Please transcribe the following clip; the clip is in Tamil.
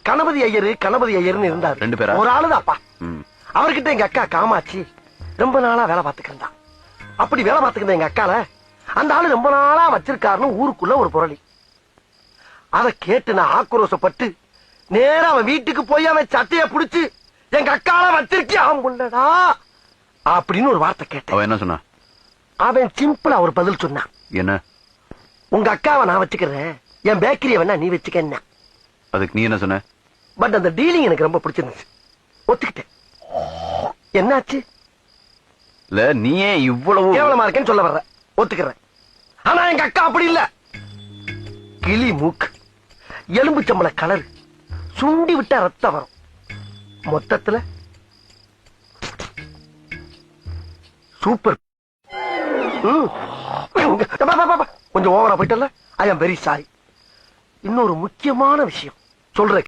கணபதி ஐயர்னு இருந்தாரு. 2 பேரா? ஒரு ஆளுதான்ப்பா. அவர்கிட்ட எங்க அக்கா காமாட்சி ரொம்ப நாளா வேலை பார்த்துக்கிட்டா. அப்படி வேலை பார்த்துக்கிட்ட எங்க அக்கால அந்த ஆளு ரொம்ப நாளா வச்சிருக்காருன்னு ஊருக்குள்ள ஒரு புரளி. அத கேட்டு நான் ஆக்ரோஷப்பட்டு நேரா அவன் வீட்டுக்கு போய் அவன் சட்டைய புடிச்சு எங்க அக்கால வச்சிருக்கியா முன்னடா அப்படின்னு ஒரு வார்த்தை கேட்டேன். அவன் என்ன சொன்னா? அவன் சிம்பிளா ஒரு பதில் சொன்னான். என்ன? உங்க அக்காவை நான் வச்சுக்கிறேன், என் பேக்கரிய வேணா நீ வச்சுக்க. அதுக்கு நீ என்ன சொன்ன? பட் அந்த டீலிங் எனக்கு ரொம்ப பிடிச்சிருந்துச்சு, ஒத்துக்கிட்டேன். என்னாச்சு? இல்ல நீ ஏன் இவ்வளவு கேவலமா இருக்கேன்னு சொல்ல வர்ற, ஒத்துக்கிறேன். ஆனா எங்க அக்கா அப்படி இல்ல. கிளி மூக்கு, எலும்பு சம்பள கலர், சுண்டி விட்டா ரத்தம் வரும். மொத்தத்துல சூப்பர். கொஞ்சம் ஓவரா போயிட்டல. ஐ ஆம் வெரி சாரி. இன்னொரு முக்கியமான விஷயம் சொல்றேன்.